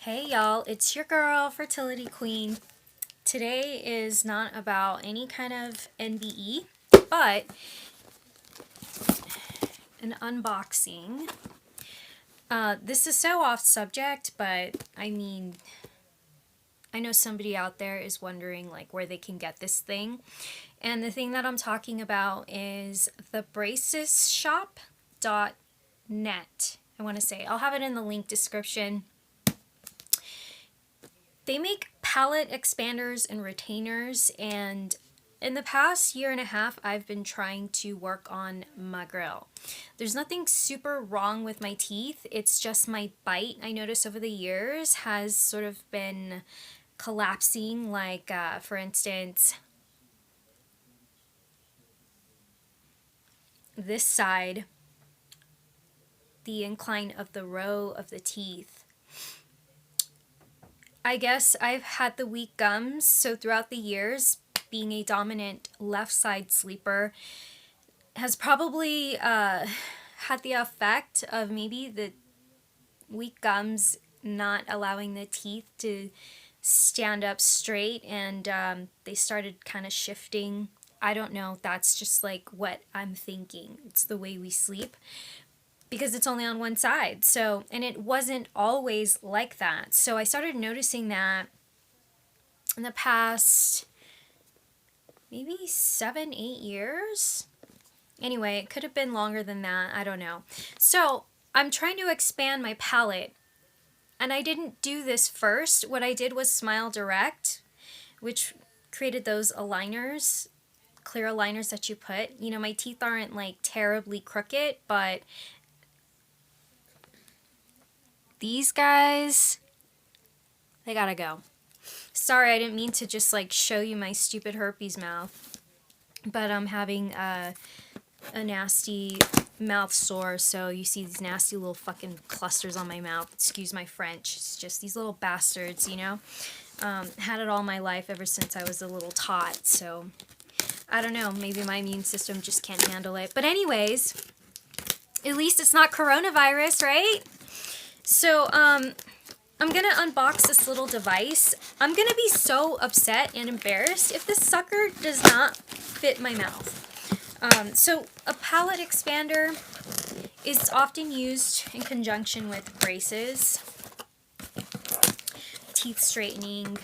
Hey y'all, it's your girl, Fertility Queen. Today is not about any kind of NBE, but an unboxing. This is so off subject, but I mean, I know somebody out there is wondering like where they can get this thing. And the thing that I'm talking about is the bracesshop.net. I want to say, I'll have it in the link description. They make palate expanders and retainers, and in the past year and a half, I've been trying to work on my grill. There's nothing super wrong with my teeth. It's just my bite, I noticed over the years, has sort of been collapsing. Like, for instance, this side, the incline of the row of the teeth. I guess I've had the weak gums, so throughout the years, being a dominant left side sleeper has probably had the effect of maybe the weak gums not allowing the teeth to stand up straight, and they started kind of shifting. I don't know, that's just like what I'm thinking. It's the way we sleep, because it's only on one side. So, and it wasn't always like that. So I started noticing that in the past maybe 7-8 years. Anyway, it could have been longer than that. I don't know. So I'm trying to expand my palate, and I didn't do this first. What I did was Smile Direct, which created those aligners, clear aligners that you put. You know, my teeth aren't like terribly crooked, but these guys, they gotta go. Sorry, I didn't mean to just like show you my stupid herpes mouth, but I'm having a nasty mouth sore, so you see these nasty little fucking clusters on my mouth. Excuse my French. It's just these little bastards, you know? Had it all my life ever since I was a little tot, so I don't know, maybe my immune system just can't handle it. But anyways, at least it's not coronavirus, right? So, I'm gonna unbox this little device. I'm gonna be so upset and embarrassed if this sucker does not fit my mouth. So a palate expander is often used in conjunction with braces, teeth straightening,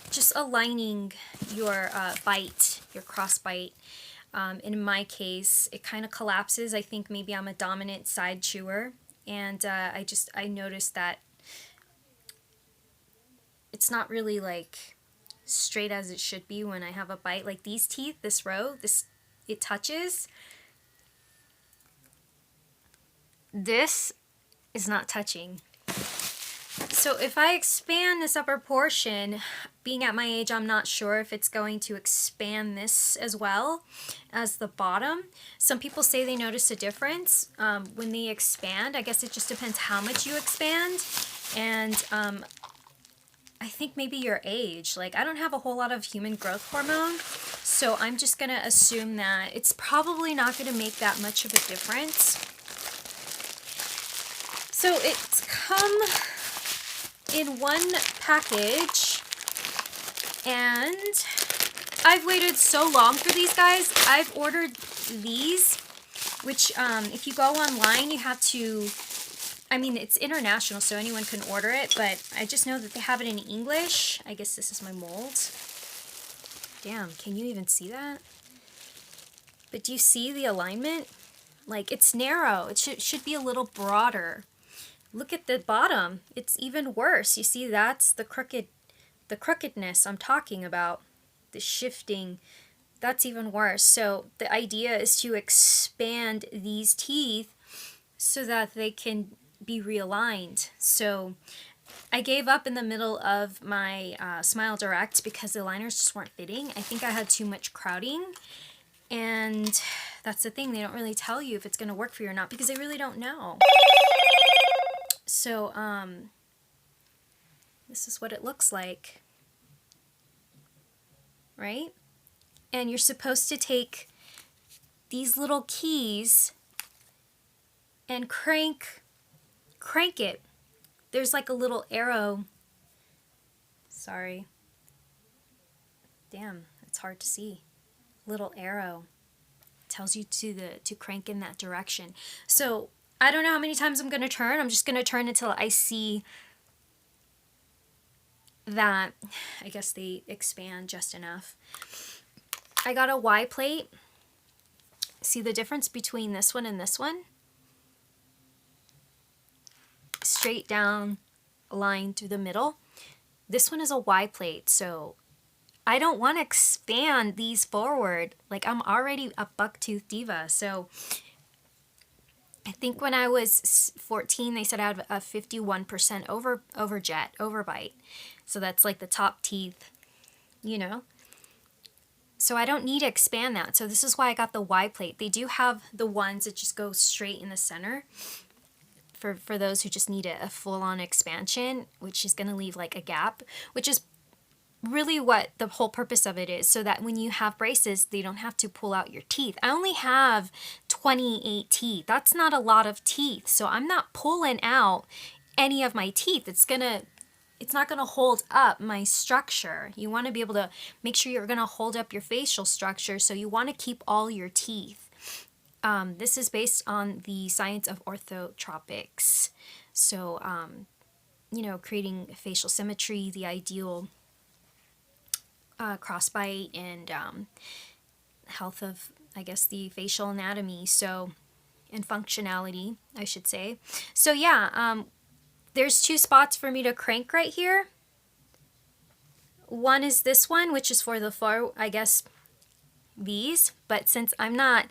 just aligning your bite, your cross bite. In my case, it kind of collapses. I think maybe I'm a dominant side chewer, and I noticed that it's not really like straight as it should be when I have a bite. Like these teeth, this row, it touches. This is not touching. So if I expand this upper portion, being at my age, I'm not sure if it's going to expand this as well as the bottom. Some people say they notice a difference when they expand. I guess it just depends how much you expand. And I think maybe your age. Like, I don't have a whole lot of human growth hormone, so I'm just going to assume that it's probably not going to make that much of a difference. So it's come in one package, and I've waited so long for these guys. I've ordered these, which if you go online, you have to, I mean, it's international, so anyone can order it, but I just know that they have it in English. I guess this is my mold. Damn, can you even see that? But do you see the alignment? Like, it's narrow. It should be a little broader. Look at the bottom. It's even worse. You see, that's the crookedness I'm talking about. The shifting. That's even worse. So the idea is to expand these teeth so that they can be realigned. So I gave up in the middle of my Smile Direct because the aligners just weren't fitting. I think I had too much crowding. And that's the thing. They don't really tell you if it's going to work for you or not because they really don't know. So, this is what it looks like, right? And you're supposed to take these little keys and crank crank it. There's like a little arrow. Sorry. Damn, it's hard to see. Little arrow tells you to crank in that direction. So I don't know how many times I'm going to turn. I'm just going to turn until I see that, I guess they expand just enough. I got a Y plate. See the difference between this one and this one? Straight down line through the middle. This one is a Y plate, so I don't want to expand these forward. Like, I'm already a bucktooth diva. So I think when I was 14, they said I had a 51% overbite. So that's like the top teeth, you know? So I don't need to expand that. So this is why I got the Y plate. They do have the ones that just go straight in the center for those who just need a full-on expansion, which is going to leave like a gap, which is really what the whole purpose of it is, so that when you have braces, they don't have to pull out your teeth. I only have 28 teeth. That's not a lot of teeth. So I'm not pulling out any of my teeth. It's not gonna hold up my structure. You want to be able to make sure you're gonna hold up your facial structure. So you want to keep all your teeth. This is based on the science of orthotropics. So, you know, creating facial symmetry, the ideal crossbite, and health of, I guess, the facial anatomy, so, and functionality, I should say. So yeah, there's 2 spots for me to crank right here. One is this one, which is for the far, I guess, these, but since I'm not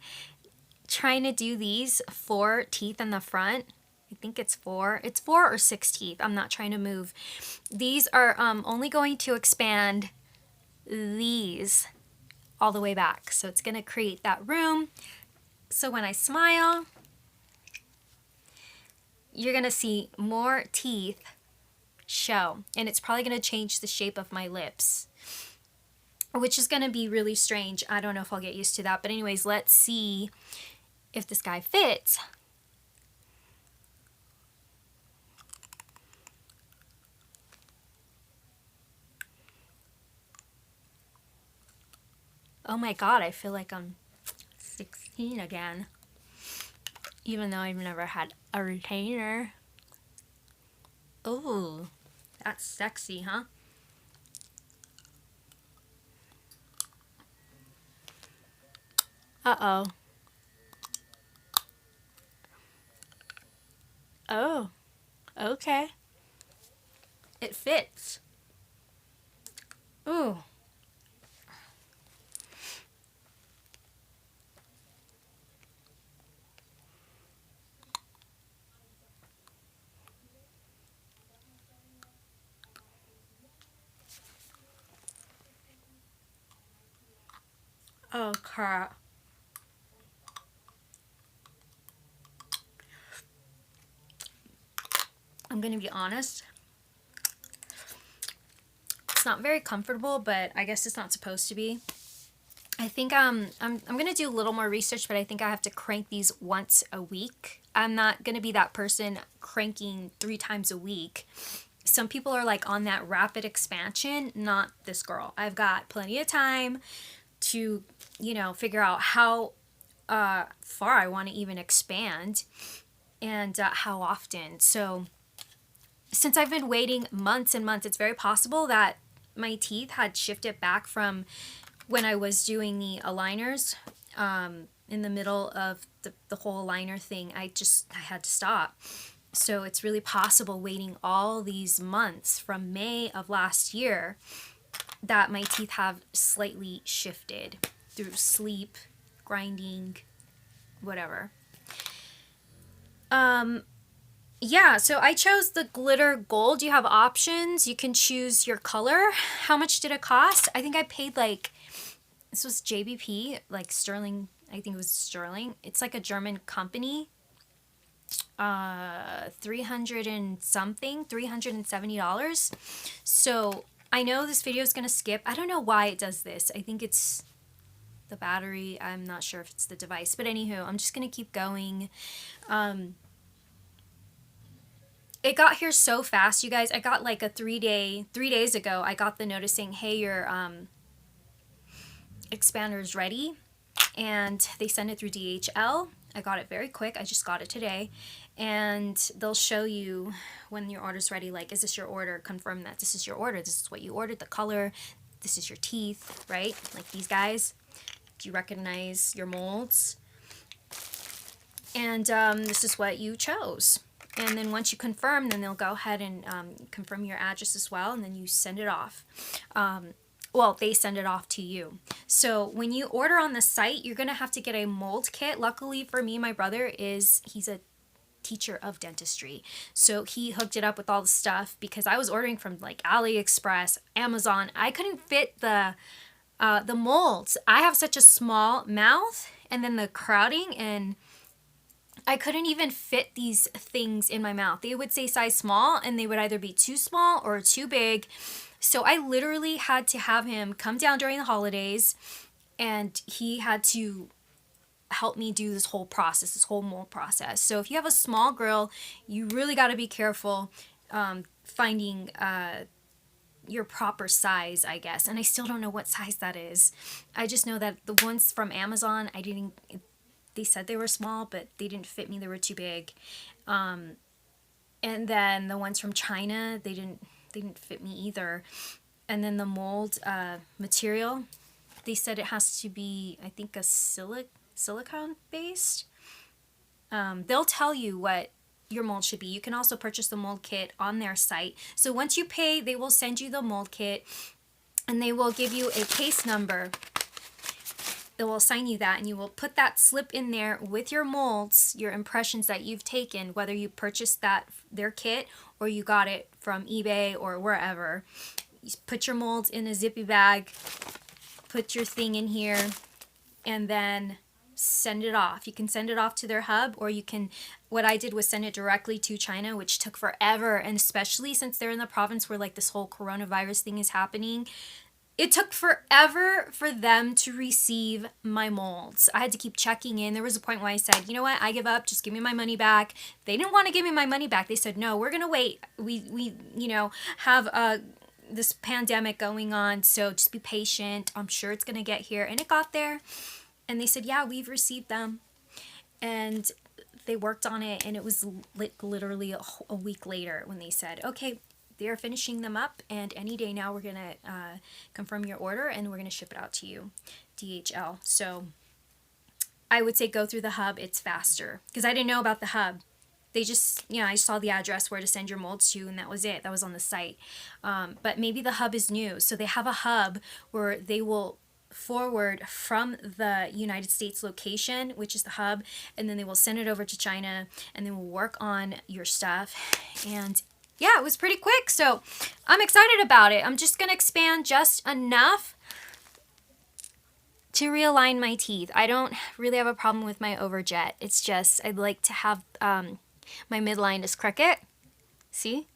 trying to do these 4 teeth in the front, I think it's 4 or 6 teeth, I'm not trying to move. These are only going to expand these all the way back. So it's going to create that room. So when I smile, you're going to see more teeth show. And it's probably going to change the shape of my lips, which is going to be really strange. I don't know if I'll get used to that. But anyways, let's see if this guy fits. Oh my God, I feel like I'm 16 again. Even though I've never had a retainer. Ooh, that's sexy, huh? Uh-oh. Oh, okay. It fits. Ooh. Oh, crap. I'm gonna be honest. It's not very comfortable, but I guess it's not supposed to be. I think I'm gonna do a little more research, but I think I have to crank these once a week. I'm not gonna be that person cranking 3 times a week. Some people are like on that rapid expansion, not this girl. I've got plenty of time to, you know, figure out how far I want to even expand and how often. So since I've been waiting months and months, it's very possible that my teeth had shifted back from when I was doing the aligners in the middle of the whole aligner thing. I had to stop. So it's really possible, waiting all these months from May of last year, that my teeth have slightly shifted through sleep, grinding, whatever. Yeah, so I chose the glitter gold. You have options. You can choose your color. How much did it cost? I think I paid like, this was JBP, like sterling. I think it was sterling. It's like a German company. 300 and something, $370. So I know this video is gonna skip. I don't know why it does this. I think it's the battery. I'm not sure if it's the device, but anywho, I'm just gonna keep going. It got here so fast, you guys. I got like a 3 days ago, I got the notice saying, hey, your expander's ready. And they send it through DHL. I got it very quick. I just got it today. And they'll show you when your order's ready, like, is this your order? Confirm that this is your order. This is what you ordered, the color. This is your teeth, right? Like these guys. Do you recognize your molds? And this is what you chose. And then once you confirm, then they'll go ahead and confirm your address as well, and then you send it off. Well, they send it off to you. So when you order on the site, you're going to have to get a mold kit. Luckily for me, my brother he's a teacher of dentistry. So he hooked it up with all the stuff because I was ordering from like AliExpress, Amazon. I couldn't fit the molds. I have such a small mouth, and then the crowding, and I couldn't even fit these things in my mouth. They would say size small, and they would either be too small or too big. So I literally had to have him come down during the holidays, and he had to help me do this whole process, this whole mold process. So if you have a small girl, you really got to be careful finding your proper size, I guess. And I still don't know what size that is. I just know that the ones from Amazon, they said they were small, but they didn't fit me. They were too big. And then the ones from China, they didn't fit me either. And then the mold material, they said it has to be, I think, a silicone based. They'll tell you what your mold should be. You can also purchase the mold kit on their site. So once you pay, they will send you the mold kit, and they will give you a case number. They will assign you that, and you will put that slip in there with your molds, your impressions that you've taken, whether you purchased their kit or you got it from eBay or wherever. You put your molds in a zippy bag, put your thing in here, and then send it off. You can send it off to their hub, or you can, what I did was send it directly to China, which took forever, and especially since they're in the province where like this whole coronavirus thing is happening, it took forever for them to receive my molds. I had to keep checking in. There was a point where I said, you know what, I give up, just give me my money back. They didn't want to give me my money back. They said, no, we're going to wait. We have this pandemic going on, so just be patient. I'm sure it's going to get here. And it got there. And they said, yeah, we've received them. And they worked on it, and it was like literally a week later when they said, okay, they're finishing them up, and any day now we're going to confirm your order, and we're going to ship it out to you, DHL. So I would say go through the hub. It's faster because I didn't know about the hub. They just, I saw the address where to send your molds to, and that was it. That was on the site. But maybe the hub is new. So they have a hub where they will forward from the United States location, which is the hub, and then they will send it over to China, and then we'll work on your stuff. And yeah, it was pretty quick, so I'm excited about it. I'm just going to expand just enough to realign my teeth. I don't really have a problem with my overjet. It's just I'd like to have my midline is crooked. See?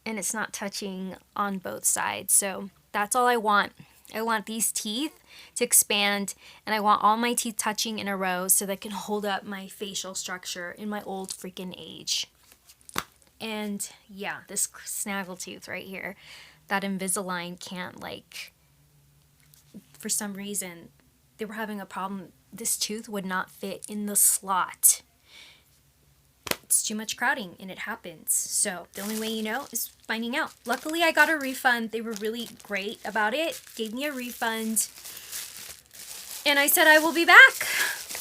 And it's not touching on both sides, so that's all I want. I want these teeth to expand, and I want all my teeth touching in a row so that I can hold up my facial structure in my old freaking age. And yeah, this snaggle tooth right here, that Invisalign can't, like, for some reason, they were having a problem. This tooth would not fit in the slot. It's too much crowding, and it happens. So the only way you know is finding out. Luckily, I got a refund. They were really great about it. Gave me a refund. And I said I will be back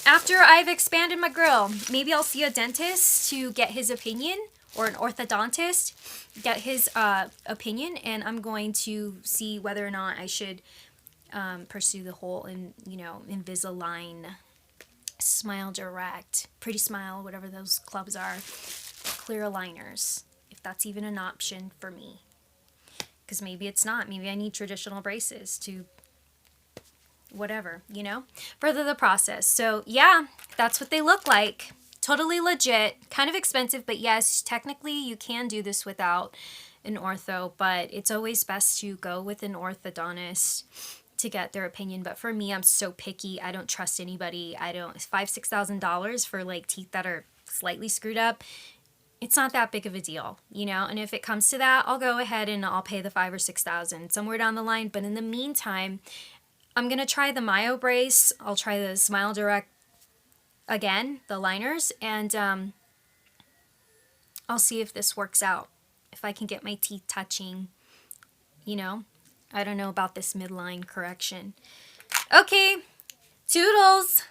after I've expanded my grill. Maybe I'll see a dentist to get his opinion, or an orthodontist, get his opinion, and I'm going to see whether or not I should pursue the whole Invisalign, Smile Direct, Pretty Smile, whatever those clubs are, clear aligners, if that's even an option for me. Because maybe it's not. Maybe I need traditional braces to whatever, further the process. So yeah, that's what they look like. Totally legit, kind of expensive, but yes, technically you can do this without an ortho, but it's always best to go with an orthodontist to get their opinion. But for me, I'm so picky. I don't trust anybody. I don't $5,000-$6,000 for like teeth that are slightly screwed up, it's not that big of a deal, you know? And if it comes to that, I'll go ahead and I'll pay the $5,000 or $6,000 somewhere down the line. But in the meantime, I'm going to try the Myo brace. I'll try the Smile Direct again, the liners, and I'll see if this works out. If I can get my teeth touching, you know? I don't know about this midline correction. Okay, toodles!